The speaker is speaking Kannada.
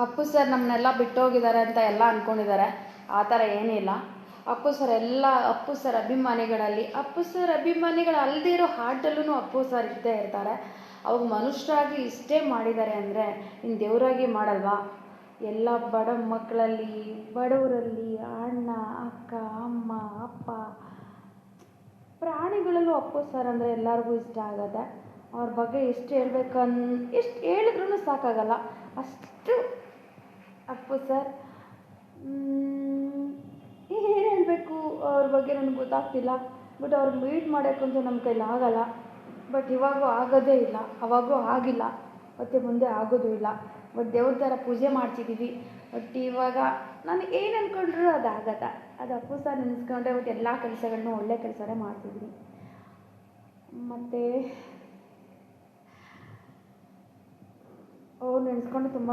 ಅಪ್ಪು ಸರ್ ನಮ್ಮನ್ನೆಲ್ಲ ಬಿಟ್ಟೋಗಿದ್ದಾರೆ ಅಂತ ಎಲ್ಲ ಅಂದ್ಕೊಂಡಿದ್ದಾರೆ. ಆ ಥರ ಏನಿಲ್ಲ. ಅಪ್ಪು ಸರ್ ಅಭಿಮಾನಿಗಳಲ್ಲಿ ಅಪ್ಪು ಸರ್ ಅಭಿಮಾನಿಗಳು ಅಲ್ಲದೇ ಇರೋ ಹಾಟಲ್ಲೂ ಅಪ್ಪು ಸರ್ ಇದ್ದೇ ಇರ್ತಾರೆ. ಅವಾಗ ಮನುಷ್ಯರಾಗಿ ಇಷ್ಟೇ ಮಾಡಿದ್ದಾರೆ ಅಂದರೆ ಇನ್ನು ದೇವರಾಗಿ ಮಾಡಲ್ವಾ? ಎಲ್ಲ ಬಡ ಮಕ್ಕಳಲ್ಲಿ, ಬಡವರಲ್ಲಿ, ಅಣ್ಣ, ಅಕ್ಕ, ಅಮ್ಮ, ಅಪ್ಪ, ಪ್ರಾಣಿಗಳಲ್ಲೂ ಅಪ್ಪು ಸರ್ ಅಂದರೆ ಎಲ್ಲರಿಗೂ ಇಷ್ಟ ಆಗುತ್ತೆ. ಅವ್ರ ಬಗ್ಗೆ ಎಷ್ಟು ಹೇಳಿದ್ರೂ ಸಾಕಾಗಲ್ಲ, ಅಷ್ಟು ಅಪ್ಪು ಸರ್. ಏನು ಹೇಳಬೇಕು ಅವ್ರ ಬಗ್ಗೆ ನನಗೆ ಗೊತ್ತಾಗ್ತಿಲ್ಲ. ಬಟ್ ಅವ್ರಿಗೆ ಮೀಟ್ ಮಾಡೋಕ್ಕಂತೂ ನಮ್ಮ ಕೈಲಿ ಆಗಲ್ಲ. ಬಟ್ ಇವಾಗೂ ಆಗೋದೇ ಇಲ್ಲ, ಅವಾಗೂ ಆಗಿಲ್ಲ, ಮತ್ತು ಮುಂದೆ ಆಗೋದು ಇಲ್ಲ. ಬಟ್ ದೇವ್ರ ಥರ ಪೂಜೆ ಮಾಡ್ತಿದ್ದೀವಿ. ಬಟ್ ಇವಾಗ ನಾನು ಏನು ಅಂದ್ಕೊಂಡ್ರೂ ಅದಾಗತ್ತ. ಅದು ಅಪ್ಪು ಸರ್ ನೆನೆಸ್ಕೊಂಡ್ರೆ ಬಟ್ ಎಲ್ಲ ಕೆಲಸಗಳನ್ನೂ ಒಳ್ಳೆ ಕೆಲಸನೇ ಮಾಡ್ತಿದ್ದೀನಿ. ಮತ್ತು ಅವ್ರು ನೆನೆಸ್ಕೊಂಡು ತುಂಬ